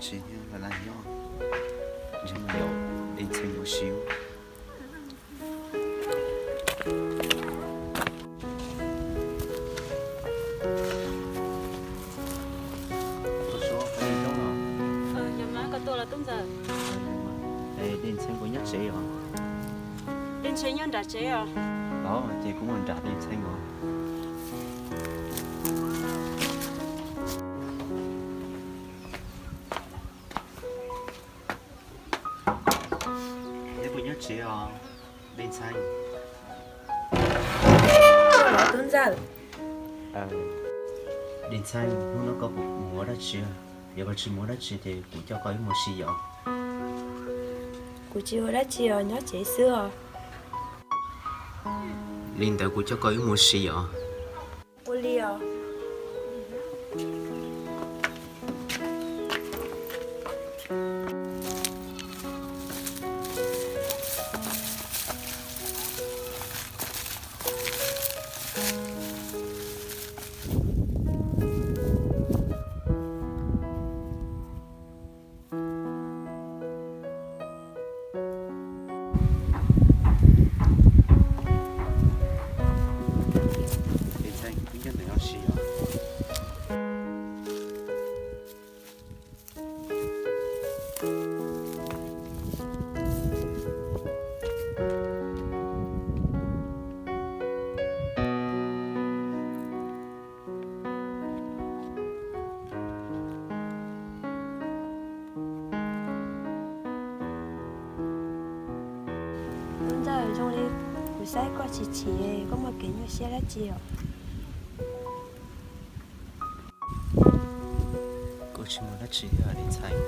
chỉ là do nhưng mà dầu đi xem một xíu có số phải đi đâu không? Nhưng mà có tôi là tung giờ Ê, đi xem có nhất chế hả? đến chế nhân đã chế à? Đó, chị cũng còn trả đi xem rồi. Nếu có nhất chế hả? Bên xanh. Là tung giờ Đèn xanh lúc nó có một múa đó chưa? Nếu có chỉ múa đó chưa thì cũng cho có một xí dọ. của chị hồi đã chiều nhớ chế xưa Linh tới cũng cho có một xí dọ. cô liều Đèn xanh cũng cho nó xí dọ. tung giờ trong đi của sai qua chị có một cái như xe đã chiều Cô chỉ múa đó chỉ ở đèn xanh.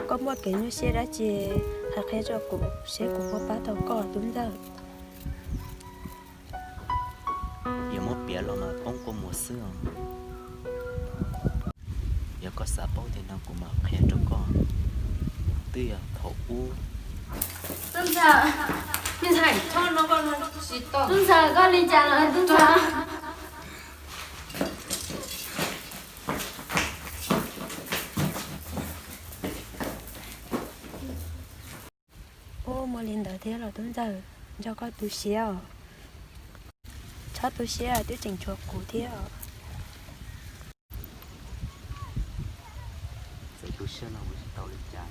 có một cái như xe đã chiều hạt hết cho cụ xe của cô bác thầu cỏ tung giờ Giờ một bé lo mà không có một xưa. Giờ có xã bảo thì nó cũng mặc hết cho con. Tía thổ u. tung giờ như thế cho nó còn tung giờ con đi trả lời tung giờ ô mà lên đầu thế là tung giờ cho có tu xe cho tu xe tiêu chỉnh chuột cụ thế Vậy tôi sẽ làm một tàu lên trái.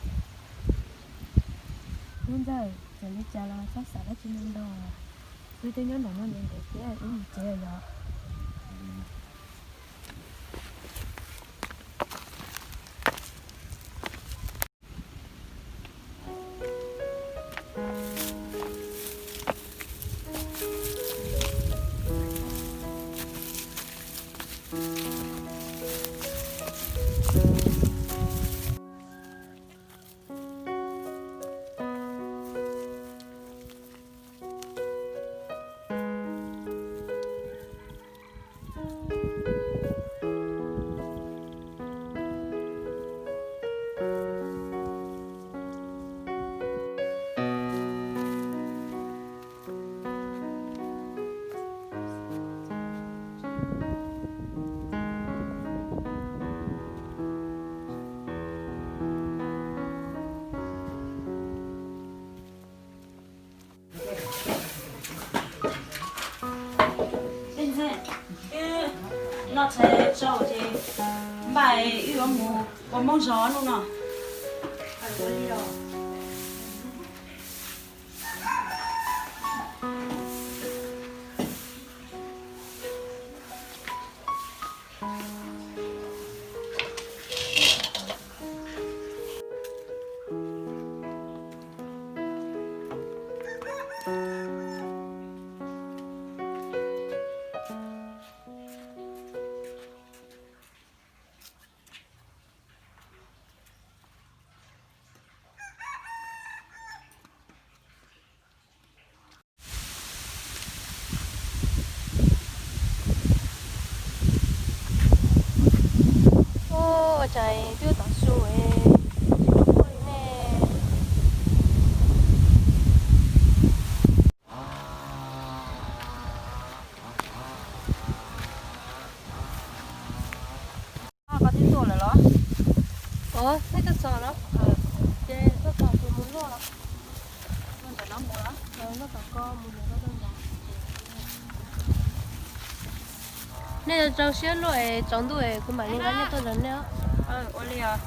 tung giờ giờ đi trả lời sát xã đã trên nên đâu tôi nhớ là nó nhận được cái ý gì chơi rồi nó sẽ cho chị bài yêu mù có mong gió luôn à trời tiêu tỏ suối nè có tí tuổi rồi đó. Thế cái sò đó. Cái sò của muốn lo lắm. Mình phải nóng nữa. Nó có con muốn nó đơn giản. Nên trâu xíu rồi trống tuổi của bạn nên gắn tôi lớn nữa. Olivia.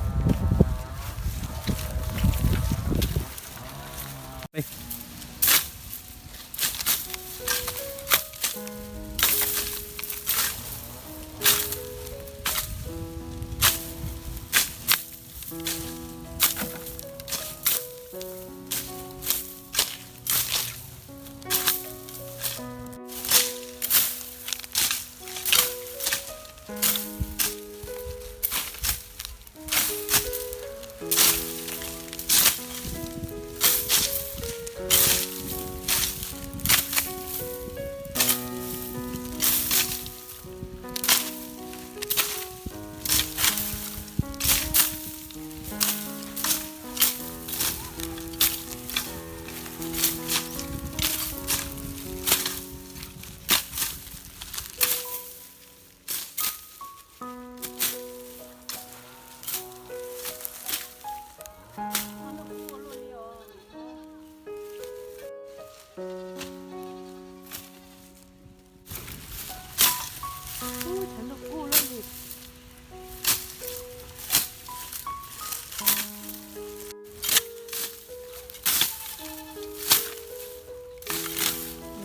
Chẳng được cu luôn gì.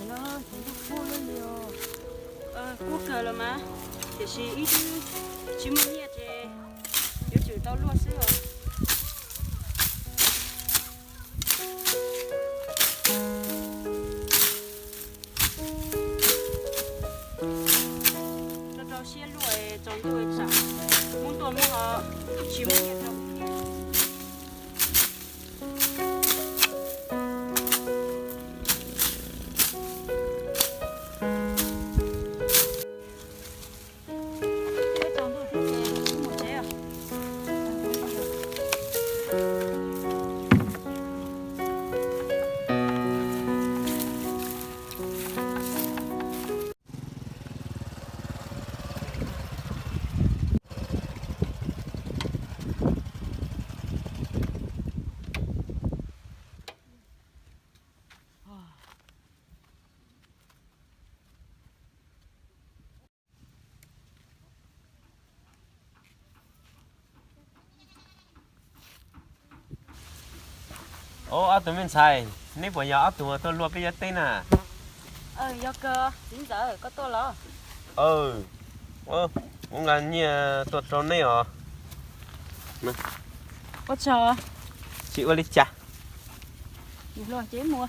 Nó chẳng được cu luôn gì. Cú cờ rồi mà. Thì chỉ ít chỉ muốn nhẹ chứ. Nếu chịu tao luôn xíu. Cho xe lùi trong tôi chẳng. Muốn tôi mua họ chỉ muốn nhẹ thôi. Ủa tụi mình xài nếu bây giờ tụi tôi luôn bây giờ tên à Do cơ, đến giờ có tôi lo. muốn làm như tôi trốn này hả Có chờ. chị ơi chả Đi lo chế mua.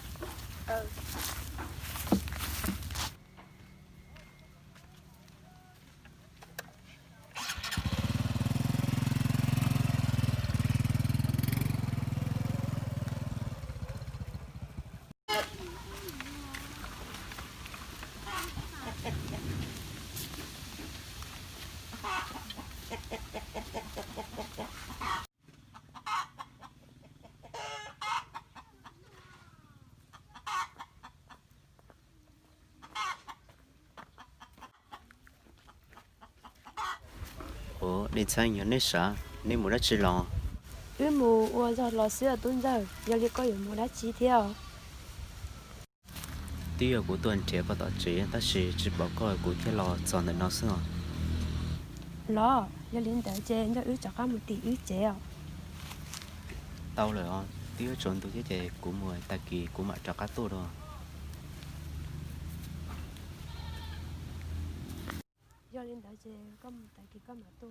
ủa đi sang nhiều nơi sợ nếu muốn đã chỉ lo mù ua giờ lò xưa tuần giờ giờ đi coi mù đã chi theo tiêu của tuần trẻ và tọa chế ta chỉ bảo coi của thế lò chọn để nó xưa lò giờ lên tới trên cho ứ cho các một tỷ ứ chế à tao rồi on tiêu chọn tôi thế của mùa ta kỳ của mặt cho các tô rồi giờ lên tới trên có một tại kỳ có một tua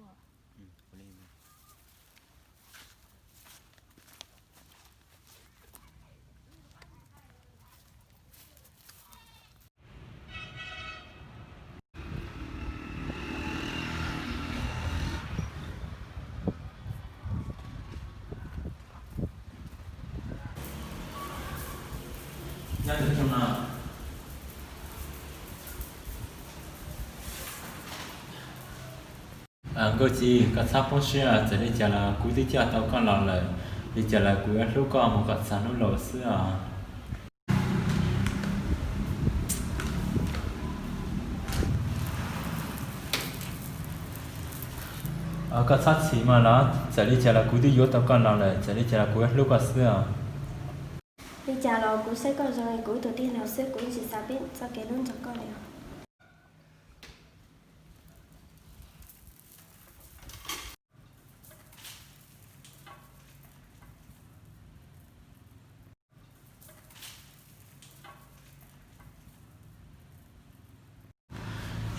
Nhà được trong nào? Cô chị, các sắp phong sư à, sẽ đi chả là cú đi chả tao con lòng lời đi chả là cú lúc con một các sản nó lộ xưa à cái sát xí mà nó sẽ đi chả là cú đi vô tao con nào lại sẽ đi chả là cú lúc có xưa đi chả là cú sẽ có rồi cú đầu tiên nào sẽ cú chỉ sao biết sao cái luôn cho con này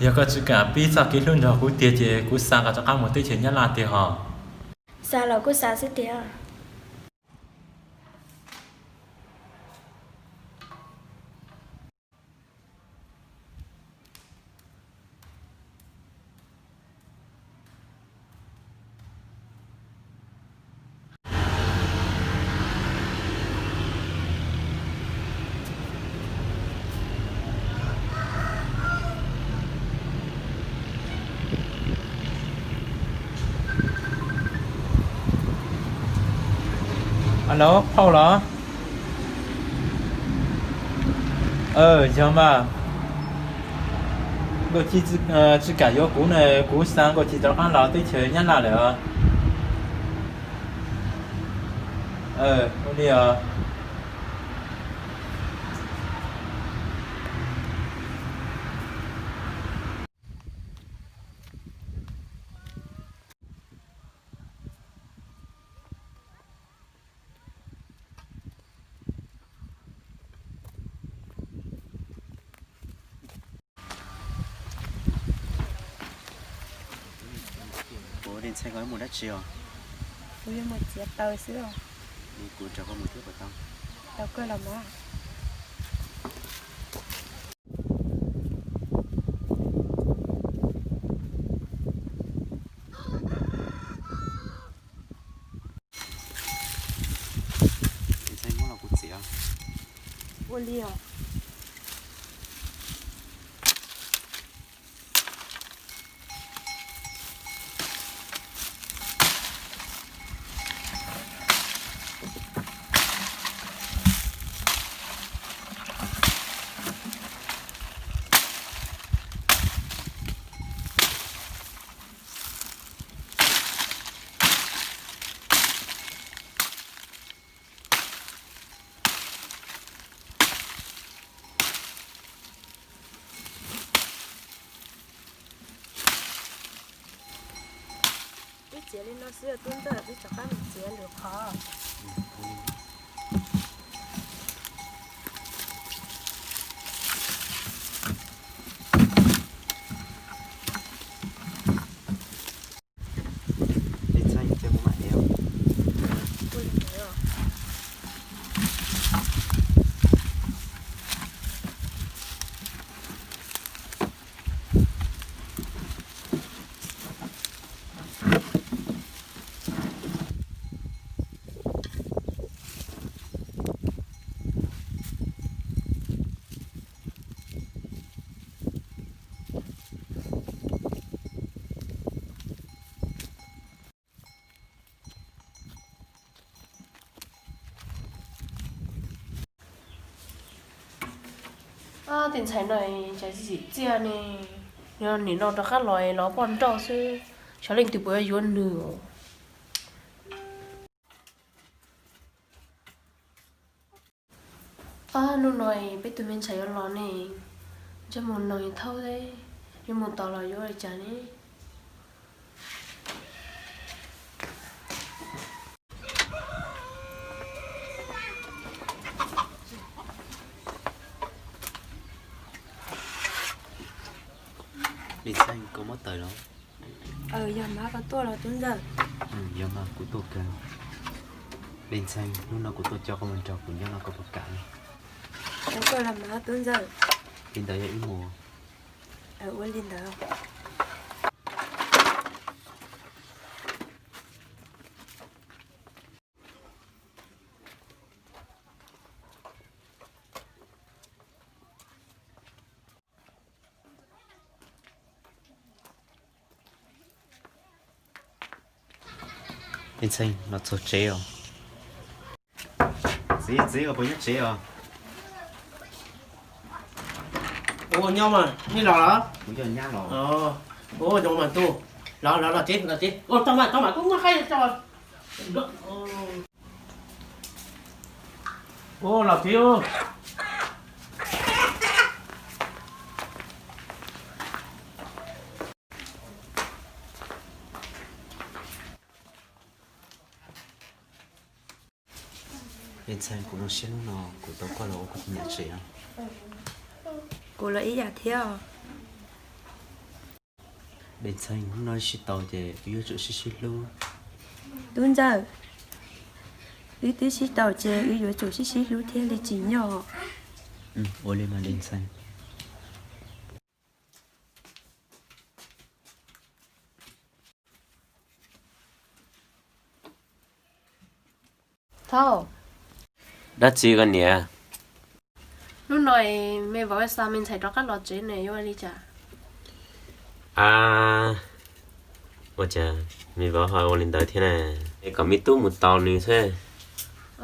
giờ có chỉ cả biết sao cái luôn rồi cú tiệt chứ cú sang cả cho các một tí chuyện nhất là tiệt họ sao là cú sao sẽ tiệt alo Paul hả giờ mà cô chỉ cả vô cú này cú sang cô chỉ cho các lão tới chơi nhất là nữa cô đi bố đến xe gói một đất chiều cú đi một chiếc tàu xưa đi cú cho có một thứ của tao tàu cơ là má đến xe mua là cú xỉa vô liều chế lên nó xưa tuôn tới biết cho các mình chế được khó đến xe chơi bố mẹ yêu vui rồi tiền trái này trái gì chia này nhưng nếu nó đã khác loại nó còn trâu chứ cháu lên từ bữa yuan nửa nó nói biết tụi mình chạy lo này cho một nói thâu đấy nhưng một tàu là vô lại chán ấy đến xe có mất tới đó giờ má có tua là tuôn giờ giờ mà cú tổ cao đến xe lúc nào cú tổ cho con mình cho cũng nhau là có bậc cả tàu cơ là má tuôn giờ đến tới ít mùa quên lên đó đến xe nó cho chế à dễ ở bao nhiêu chế à 오, 냐만, 니 나라? cũng cho nhá nó 오, 냐만 또. Lo tiếp. Ô, tao mà cũng hay cho. Ô, lò thiếu. Bên sang cũng xin nó cũng đâu có lâu cũng nhà chị à. Cô là ý giả theo. Bên sang cũng nói xin tao để yêu chỗ xin luôn. Đúng giờ. Ý tí xí tàu chè, ý dối chỗ xí lú theo lý chỉ nhỏ. Ô lên mà bên sang. Thao Đã chỉ gần nhỉ? lúc này mẹ bảo sao mình thấy đó các lọ chế này yêu đi chả À, ôi chà, mình bảo hỏi Olin tới thế này, cái có mít tu một tàu nữa thế,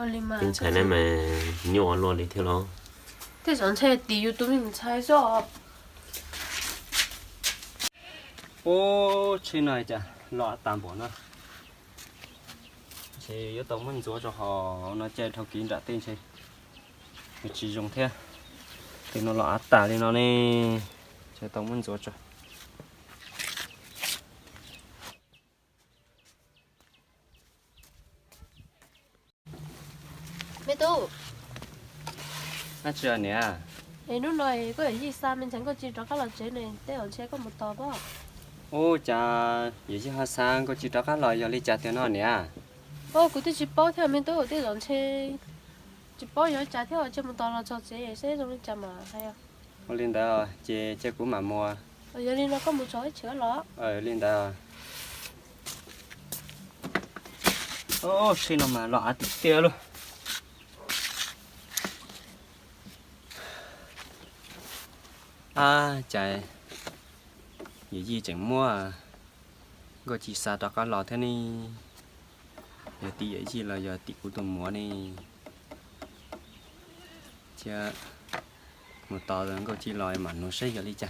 Oli mà bên trái này mà nhỏ luôn đi theo nó. thế chẳng chơi đi YouTube mình thấy rõ ô trên này chả lọ tạm bỏ nó thì yếu tố mình cho họ nó chơi theo kín đã tên chơi mình chỉ dùng thế thì nó lọ tả đi nó nè chơi tông mình cho mẹ tu nó chưa nè ấy lúc này có gì sao mình chẳng có chỉ đó các lọ chế này thế ở chế có một tờ bao ô chả vậy chứ họ sang có chỉ đó các loại giờ đi chả theo nó nè ô cụ thể chỉ bao theo mình tu thế chẳng chơi chỉ bao giờ trả theo cho một tờ là cho chế sẽ dùng đi chả mà hay à ô lên đó chơi chơi cũng mà mua ở giờ đi nó có một số chữa lọ lên đó ô trên nó mà lọ tiêu luôn à chạy gì chẳng mua à có chỉ xả đó cái lọ thế này giờ tí ấy gì là giờ tí của tụi mua này chứ một tờ rồi có chỉ lòi mà nó xây giờ đi chả